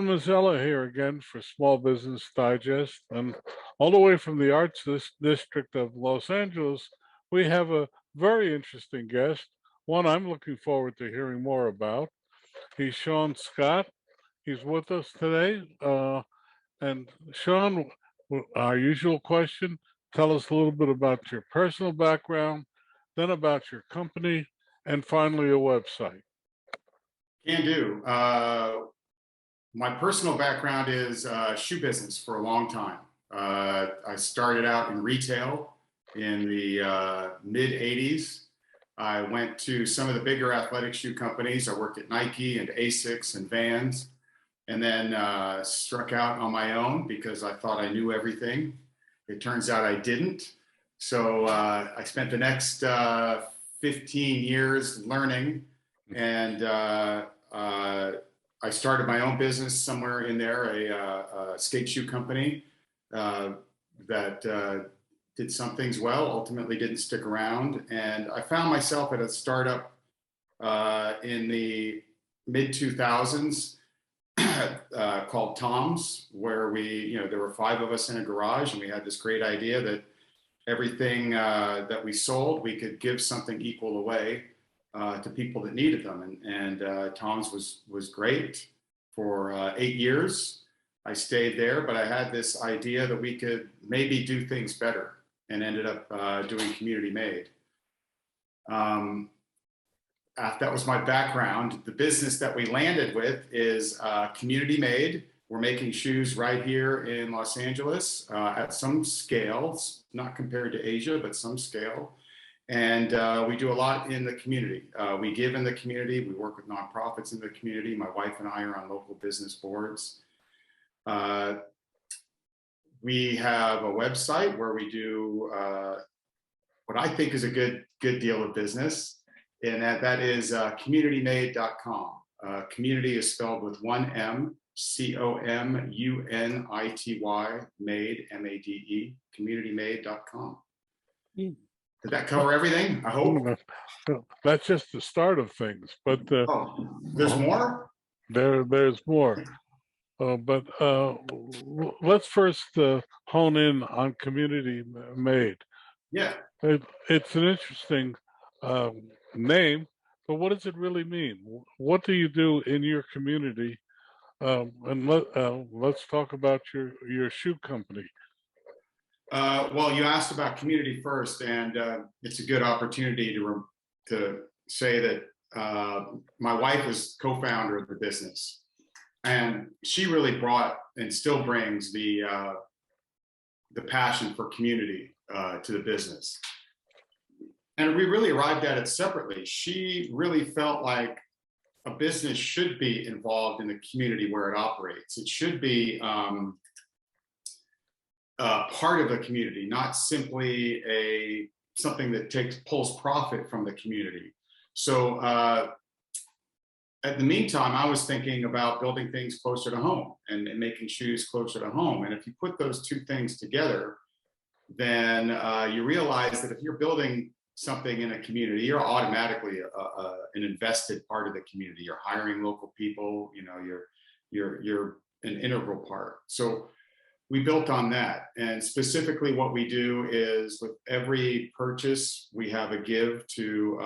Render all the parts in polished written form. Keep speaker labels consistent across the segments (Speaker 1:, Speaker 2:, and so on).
Speaker 1: Mazzella here again for Small Business Digest. And all the way from the District of Los Angeles, we have a very interesting guest, one I'm looking forward to hearing more about. He's Sean Scott. He's with us today. And Sean, our usual question, tell us a little bit about your personal background, then about your company, and finally a website.
Speaker 2: Can do. My personal background is shoe business for a long time. I started out in retail in the mid 80s. I went to some of the bigger athletic shoe companies. I worked at Nike and Asics and Vans, and then struck out on my own because I thought I knew everything. It turns out I didn't. So I spent the next 15 years learning, and I started my own business somewhere in there, a skate shoe company that did some things well, ultimately didn't stick around. And I found myself at a startup in the mid 2000s called Tom's, where there were 5 of us in a garage, and we had this great idea that everything that we sold, we could give something equal away to people that needed them. And Tom's was great for 8 years. I stayed there, but I had this idea that we could maybe do things better, and ended up doing Community Made. That was my background. The business that we landed with is Community Made. We're making shoes right here in Los Angeles at some scale, not compared to Asia, but some scale. And we do a lot in the community. We give in the community. We work with nonprofits in the community. My wife and I are on local business boards. We have a website where we do what I think is a good deal of business, and that is communitymade.com. Community is spelled with one M, COMUNITY, made, MADE, communitymade.com. Did that cover everything? I hope.
Speaker 1: That's just the start of things, but
Speaker 2: there's more.
Speaker 1: There's more. But let's first hone in on Community Made.
Speaker 2: Yeah,
Speaker 1: it's an interesting name, but what does it really mean? What do you do in your community? And let's talk about your shoe company.
Speaker 2: Well, you asked about community first, and it's a good opportunity to say that my wife is co-founder of the business, and she really brought and still brings the passion for community to the business. And we really arrived at it separately. She really felt like a business should be involved in the community where it operates. It should be part of the community, not simply something that pulls profit from the community. So at the meantime, I was thinking about building things closer to home and making shoes closer to home. And if you put those two things together, then you realize that if you're building something in a community, you're automatically an invested part of the community. You're hiring local people. You're an integral part. So we built on that. And specifically what we do is with every purchase, we have a give to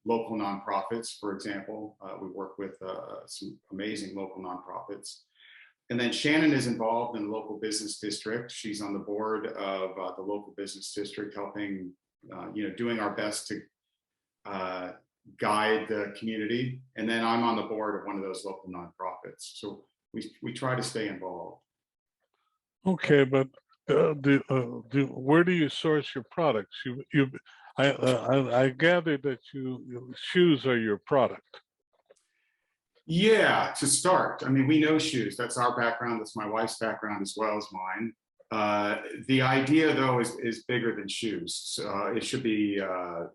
Speaker 2: local nonprofits, for example. We work with some amazing local nonprofits. And then Shannon is involved in the local business district. She's on the board of the local business district, helping, doing our best to guide the community. And then I'm on the board of one of those local nonprofits. So we try to stay involved.
Speaker 1: Okay, but where do you source your products? I gathered that shoes are your product.
Speaker 2: Yeah, to start. I mean, we know shoes. That's our background. That's my wife's background as well as mine. The idea, though, is bigger than shoes. So it should be,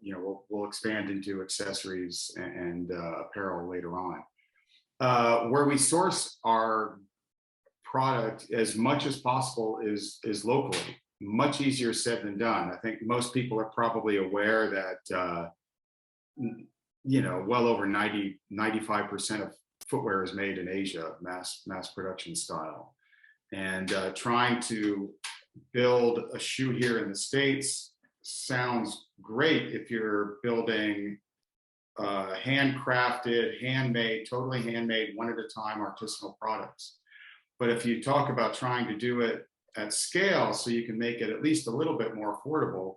Speaker 2: we'll expand into accessories and apparel later on. Where we source our product as much as possible is locally. Much easier said than done. I think most people are probably aware that well over 95% of footwear is made in Asia, mass production style. And trying to build a shoe here in the States sounds great if you're building handcrafted, handmade, totally handmade, one at a time artisanal products. But if you talk about trying to do it at scale so you can make it at least a little bit more affordable,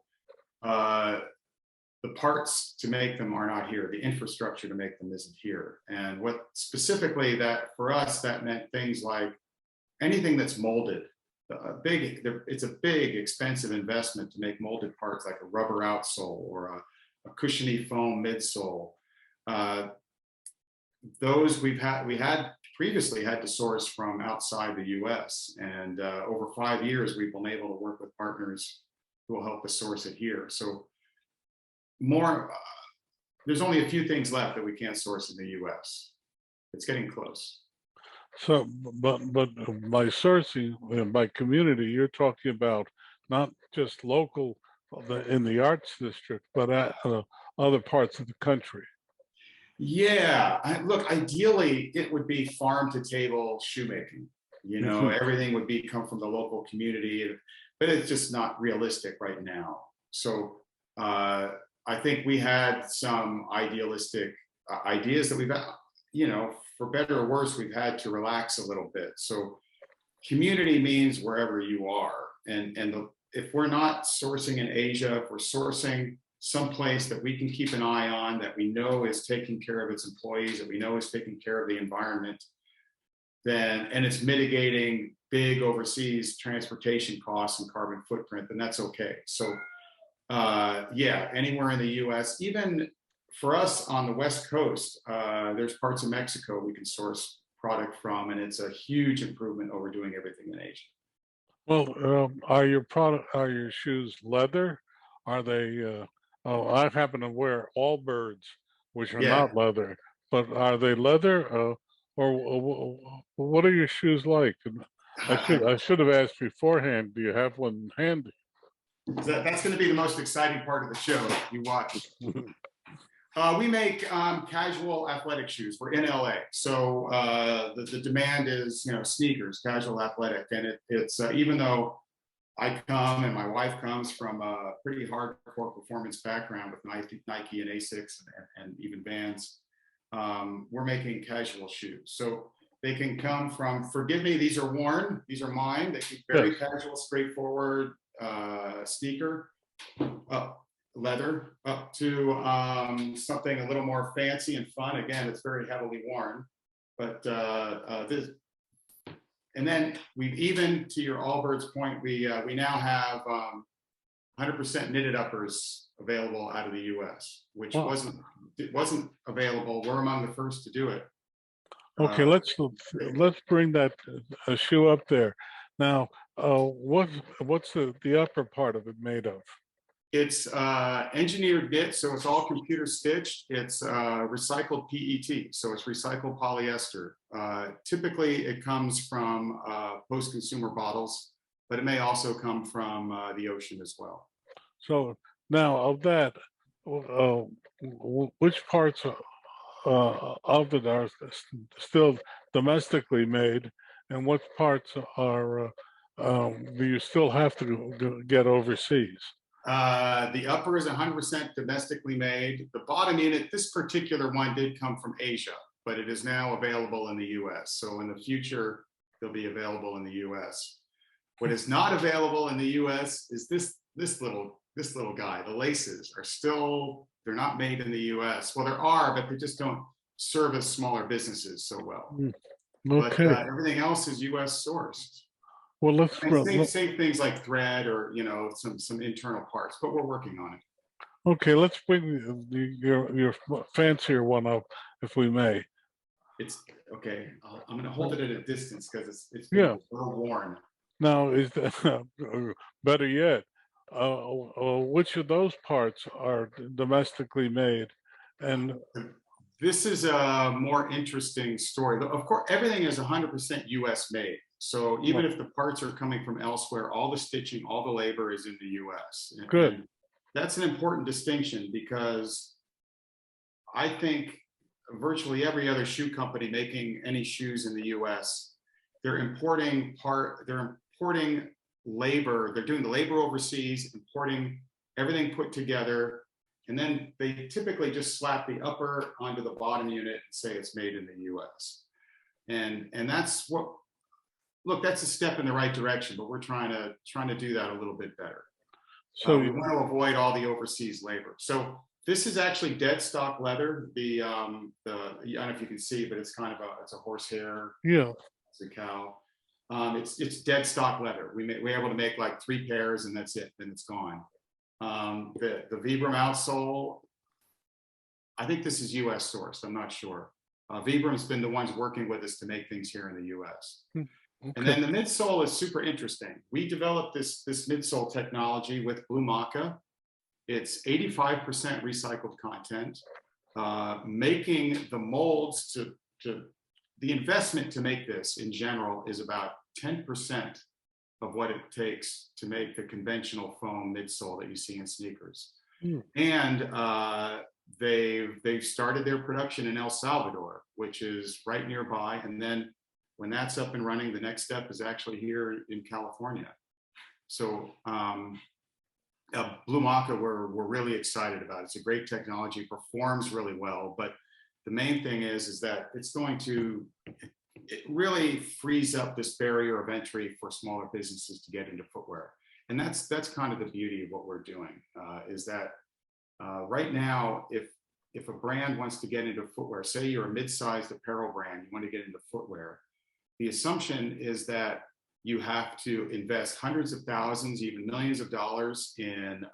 Speaker 2: the parts to make them are not here. The infrastructure to make them isn't here. And what specifically that for us, that meant things like anything that's molded. It's a big, expensive investment to make molded parts like a rubber outsole or a cushiony foam midsole. Those we had previously had to source from outside the US, and over 5 years we've been able to work with partners who will help us source it here. So there's only a few things left that we can't source in the US. It's getting close.
Speaker 1: So, but by sourcing, by community, you're talking about not just local in the arts district, but other parts of the country.
Speaker 2: Yeah, look, ideally it would be farm to table shoemaking. You know, everything would come from the local community, but it's just not realistic right now. So I think we had some idealistic ideas that we've, you know, for better or worse, we've had to relax a little bit. So community means wherever you are. If we're not sourcing in Asia, if we're sourcing someplace that we can keep an eye on, that we know is taking care of its employees, that we know is taking care of the environment, and it's mitigating big overseas transportation costs and carbon footprint, then that's okay. So yeah, anywhere in the US, even for us on the West Coast, there's parts of Mexico we can source product from, and it's a huge improvement over doing everything in Asia.
Speaker 1: Well, are your shoes leather? Are they? Oh, I happen to wear Allbirds, which are not leather, but are they leather? Or what are your shoes like? I should have asked beforehand. Do you have one handy?
Speaker 2: That's going to be the most exciting part of the show. You watch. We make casual athletic shoes. We're in LA, so the demand is, you know, sneakers, casual athletic, and it's even though I come and my wife comes from a pretty hardcore performance background with Nike and Asics and even Vans, we're making casual shoes. So they can come from, forgive me, these are worn, these are mine. They can be very casual, straightforward sneaker, leather, up to something a little more fancy and fun. Again, it's very heavily worn, but this. And then we've even, to your Allbirds point, we now have 100% knitted uppers available out of the U.S., which wasn't available. We're among the first to do it.
Speaker 1: Okay, let's bring that shoe up there. Now, what's the upper part of it made of?
Speaker 2: It's engineered knit, so it's all computer stitched. It's recycled PET, so it's recycled polyester. Typically, it comes from post-consumer bottles, but it may also come from the ocean as well.
Speaker 1: So now of that, which parts of it are still domestically made, and what parts are do you still have to get overseas?
Speaker 2: The upper is 100% domestically made. The bottom unit, this particular one did come from Asia, but it is now available in the US. So in the future, they'll be available in the US. What is not available in the US is this little guy. The laces are still, they're not made in the US. Well, there are, but they just don't service smaller businesses so well.
Speaker 1: Okay.
Speaker 2: But everything else is US sourced.
Speaker 1: Well, let's
Speaker 2: say things like thread or, you know, some internal parts, but we're working on it.
Speaker 1: Okay, let's bring your fancier one up, if we may.
Speaker 2: It's okay. I'm going to hold it at a distance because it's been a little worn.
Speaker 1: Now, is that better yet? Which of those parts are domestically made? And
Speaker 2: this is a more interesting story. Of course, everything is 100% US made. So even if the parts are coming from elsewhere, all the stitching, all the labor is in the US.
Speaker 1: Good.
Speaker 2: And that's an important distinction because I think virtually every other shoe company making any shoes in the US, they're importing labor, they're doing the labor overseas, importing everything put together, and then they typically just slap the upper onto the bottom unit and say it's made in the US. And that's what, look, that's a step in the right direction, but we're trying to do that a little bit better.
Speaker 1: So
Speaker 2: We want to avoid all the overseas labor. So this is actually dead stock leather. I don't know if you can see, but it's kind of it's a horsehair.
Speaker 1: yeah,
Speaker 2: It's a cow. It's dead stock leather. We're able to make like 3 pairs and that's it. Then it's gone. The Vibram outsole, I think this is U.S. sourced. I'm not sure. Vibram's been the ones working with us to make things here in the U.S.
Speaker 1: okay.
Speaker 2: And then the midsole is super interesting. We developed this midsole technology with Blue Maca. It's 85% recycled content, making the molds to the investment to make this in general is about 10% of what it takes to make the conventional foam midsole that you see in sneakers.
Speaker 1: Mm.
Speaker 2: And they've started their production in El Salvador, which is right nearby. And then when that's up and running, the next step is actually here in California. So Blue Maca, we're really excited about. It's a great technology, performs really well, but the main thing is that it's going to, it really frees up this barrier of entry for smaller businesses to get into footwear. And that's kind of the beauty of what we're doing, is that right now, if a brand wants to get into footwear, say you're a mid-sized apparel brand, you want to get into footwear, the assumption is that you have to invest hundreds of thousands, even millions of dollars in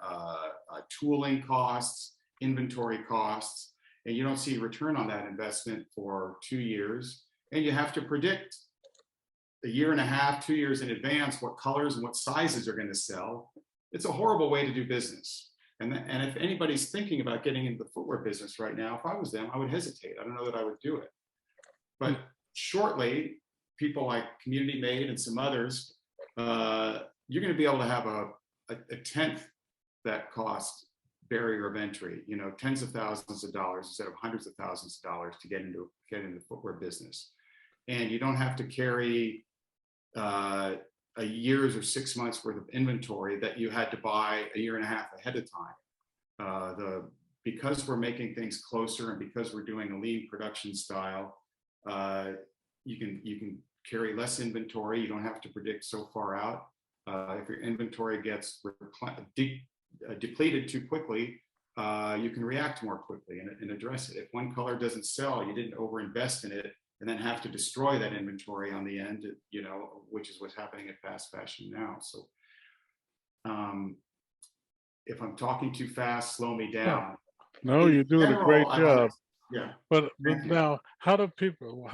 Speaker 2: tooling costs, inventory costs, and you don't see a return on that investment for 2 years. And you have to predict a year and a half, 2 years in advance what colors and what sizes are going to sell. It's a horrible way to do business. And if anybody's thinking about getting into the footwear business right now, if I was them, I would hesitate. I don't know that I would do it. But shortly, people like Community Made and some others, you're going to be able to have a tenth that cost barrier of entry, you know, tens of thousands of dollars instead of hundreds of thousands of dollars to get into the footwear business. And you don't have to carry a year's or 6 months worth of inventory that you had to buy a year and a half ahead of time. Because we're making things closer and because we're doing a lean production style, you can carry less inventory. You don't have to predict so far out. If your inventory gets depleted too quickly, you can react more quickly and address it. If one color doesn't sell, you didn't overinvest in it and then have to destroy that inventory on the end, you know, which is what's happening at fast fashion now. So if I'm talking too fast, slow me down.
Speaker 1: No, you're doing a great job.
Speaker 2: Yeah.
Speaker 1: But now, how do people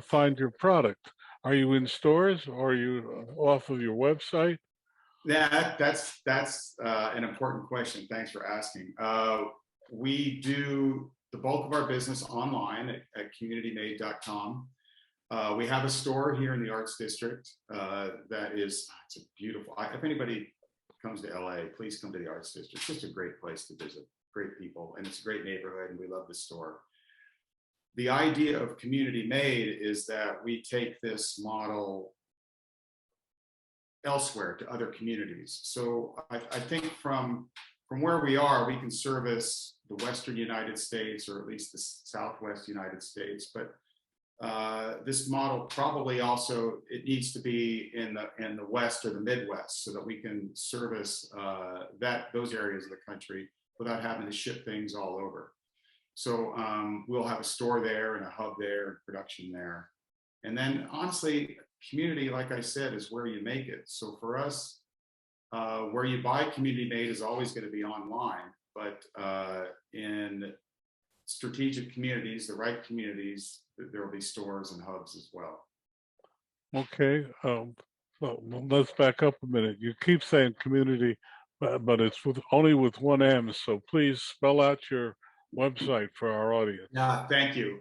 Speaker 1: find your product? Are you in stores or are you off of your website?
Speaker 2: Yeah, that's an important question. Thanks for asking. We do the bulk of our business online at communitymade.com. We have a store here in the Arts District it's a beautiful, if anybody comes to LA, please come to the Arts District. It's just a great place to visit, great people, and it's a great neighborhood and we love the store. The idea of Community Made is that we take this model elsewhere to other communities. So I think from where we are, we can service the Western United States, or at least the Southwest United States. But this model probably also, it needs to be in the West or the Midwest so that we can service those areas of the country without having to ship things all over. So we'll have a store there and a hub there and production there. And then honestly, community, like I said, is where you make it. So for us, where you buy Community Made is always going to be online, but in strategic communities, the right communities, there will be stores and hubs as well.
Speaker 1: Okay. Well, let's back up a minute. You keep saying community, but it's only with one M. So please spell out your website for our audience.
Speaker 2: Thank you.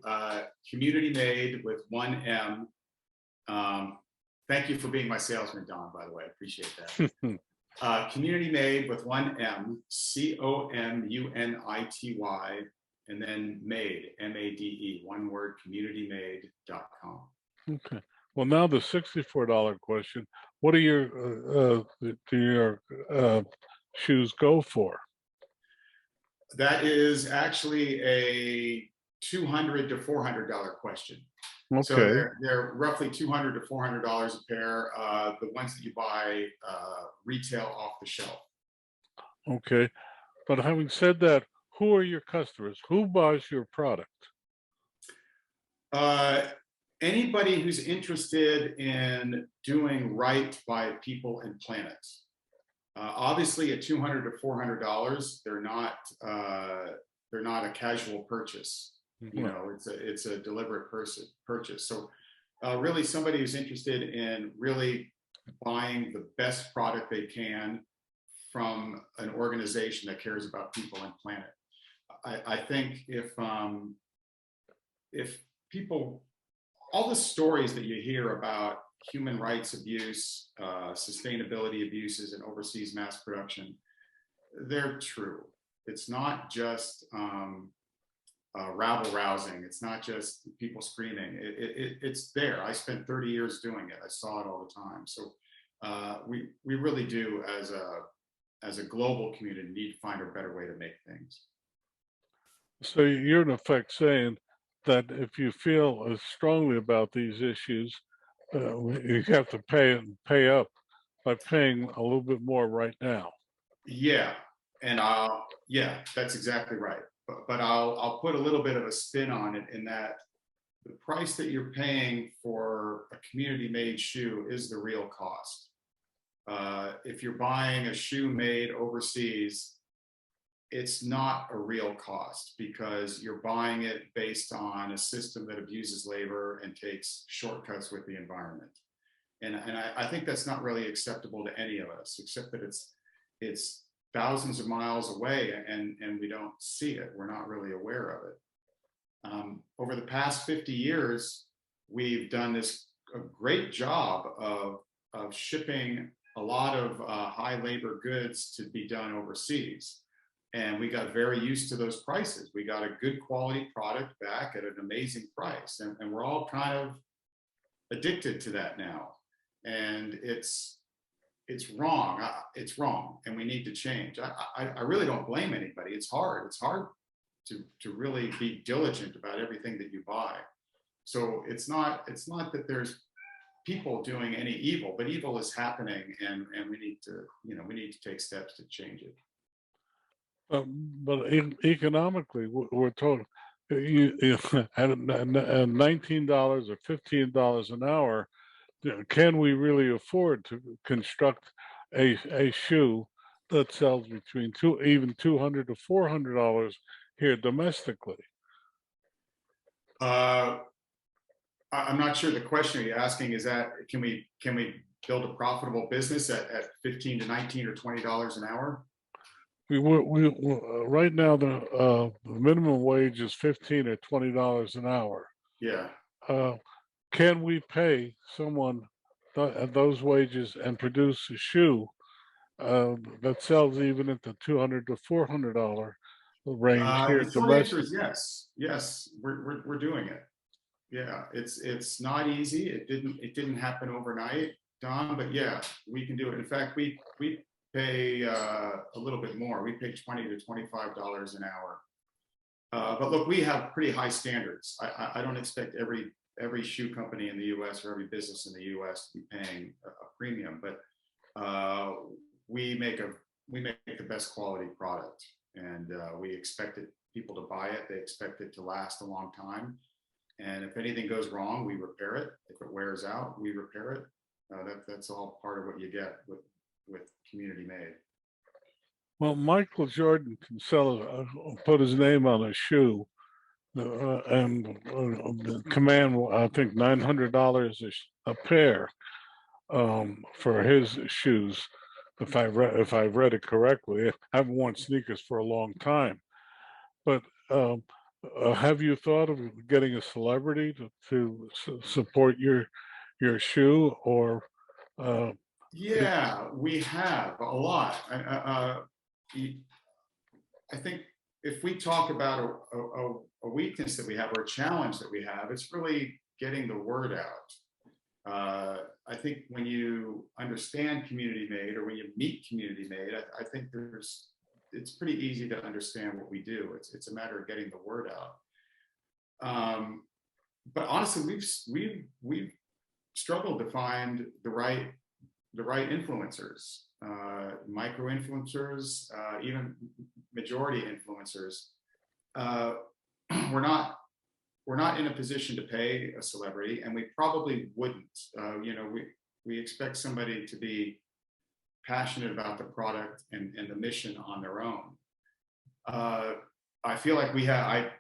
Speaker 2: Community Made with one M. Thank you for being my salesman, Don, by the way. I appreciate that. Community Made with one M, COMUNITY and then made, M-A-D-E, one word, communitymade.com.
Speaker 1: Okay. Well, now the $64 question. What do your shoes go for?
Speaker 2: That is actually a $200 to $400 question. So
Speaker 1: Okay.
Speaker 2: they're roughly $200 to $400 a pair. The ones that you buy retail off the shelf.
Speaker 1: Okay. But having said that, who are your customers? Who buys your product?
Speaker 2: Uh, Anybody who's interested in doing right by people and planet. Obviously, at $200 to $400, they're not a casual purchase. You know, it's a deliberate purchase. So, really, somebody who's interested in really buying the best product they can from an organization that cares about people and planet. I think if people, all the stories that you hear about human rights abuse, sustainability abuses, and overseas mass production, they're true. It's not just rabble rousing. It's not just people screaming. It's there. I spent 30 years doing it. I saw it all the time. So we really do, as a global community, need to find a better way to make things.
Speaker 1: So you're in effect saying that if you feel as strongly about these issues, you have to pay up by paying a little bit more right now.
Speaker 2: Yeah, and yeah, that's exactly right. But I'll put a little bit of a spin on it, in that the price that you're paying for a community-made shoe is the real cost. If you're buying a shoe made overseas, it's not a real cost, because you're buying it based on a system that abuses labor and takes shortcuts with the environment. And I think that's not really acceptable to any of us, except that it's thousands of miles away, and we don't see it. We're not really aware of it. Over the past 50 years, we've done a great job of shipping a lot of high labor goods to be done overseas. And we got very used to those prices. We got a good quality product back at an amazing price. And we're all kind of addicted to that now. And it's wrong. It's wrong. And we need to change. I really don't blame anybody. It's hard. It's hard to really be diligent about everything that you buy. So it's not that there's people doing any evil, but evil is happening, and we need to take steps to change it.
Speaker 1: But economically, we're told at $19 or $15 an hour, can we really afford to construct a shoe that sells between even $200 to $400 here domestically?
Speaker 2: I'm not sure the question you're asking is that can we build a profitable business at $15 to $19 or $20 an hour?
Speaker 1: Right now the minimum wage is $15 or $20 an hour.
Speaker 2: Yeah.
Speaker 1: Can we pay someone those wages and produce a shoe that sells even at the $200 to $400 range here
Speaker 2: The short answer
Speaker 1: domestic?
Speaker 2: is yes. Yes, we're doing it. Yeah, it's not easy. It didn't happen overnight, Don, but yeah, we can do it. In fact, we pay a little bit more. We pay $20 to $25 an hour. But look, we have pretty high standards. I don't expect every shoe company in the U.S. or every business in the U.S. to be paying a premium, but we make the best quality product, and we expect people to buy it. They expect it to last a long time. And if anything goes wrong, we repair it. If it wears out, we repair it. That's all part of what you get with community made.
Speaker 1: Well, Michael Jordan can put his name on a shoe, and command, I think, $900 a pair for his shoes. If I've read it correctly, I haven't worn sneakers for a long time, but have you thought of getting a celebrity to support your shoe, or?
Speaker 2: Yeah, we have a lot. I think if we talk about a weakness that we have or a challenge that we have, it's really getting the word out. I think when you understand Community Made or when you meet Community Made, I think it's pretty easy to understand what we do. It's a matter of getting the word out. But honestly, we've struggled to find the right influencers, micro influencers, even majority influencers. We're not in a position to pay a celebrity, and we probably wouldn't. We expect somebody to be passionate about the product and the mission on their own. I feel like we have.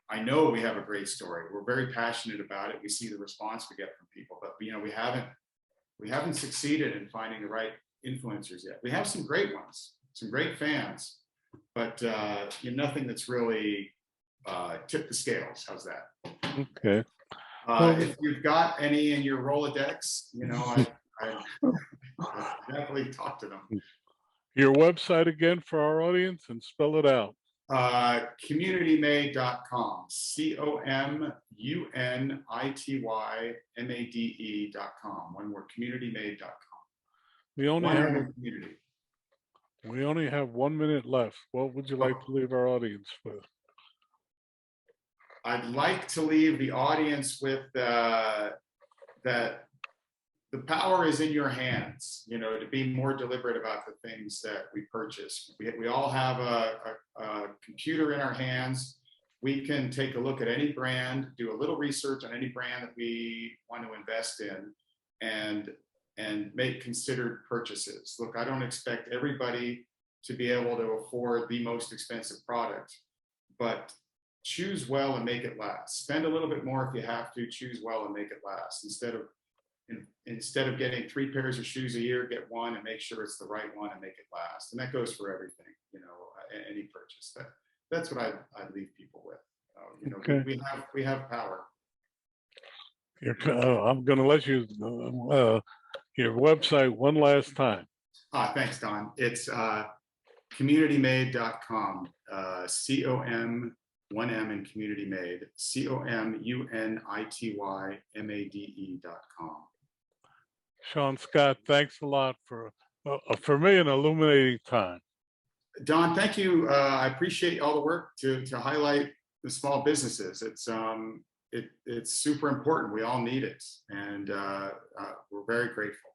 Speaker 2: I know we have a great story. We're very passionate about it. We see the response we get from people, but we haven't succeeded in finding the right influencers yet. We have some great ones, some great fans, but nothing that's really tipped the scales. How's that?
Speaker 1: Okay.
Speaker 2: If you've got any in your Rolodex, I definitely talk to them.
Speaker 1: Your website again for our audience, and spell it out.
Speaker 2: CommunityMade.com, CommunityMade.com. One word, CommunityMade.com.
Speaker 1: We only have 1 minute left. What would you like to leave our audience with?
Speaker 2: I'd like to leave the audience with that the power is in your hands, to be more deliberate about the things that we purchase. We all have a computer in our hands. We can take a look at any brand, do a little research on any brand that we want to invest in, and make considered purchases. Look, I don't expect everybody to be able to afford the most expensive product, but choose well and make it last. Spend a little bit more if you have to. Choose well and make it last. Instead of getting 3 pairs of shoes a year, get one and make sure it's the right one and make it last. And that goes for everything, any purchase. That's what I'd leave people with.
Speaker 1: Okay.
Speaker 2: We have power.
Speaker 1: I'm going to let you your website one last time.
Speaker 2: Thanks, Don. It's CommunityMade.com. COM. 1M in Community Made, CommunityMade.com.
Speaker 1: Sean Scott, thanks a lot for me an illuminating time.
Speaker 2: Don, thank you. I appreciate all the work to highlight the small businesses. It's super important. We all need it, and we're very grateful.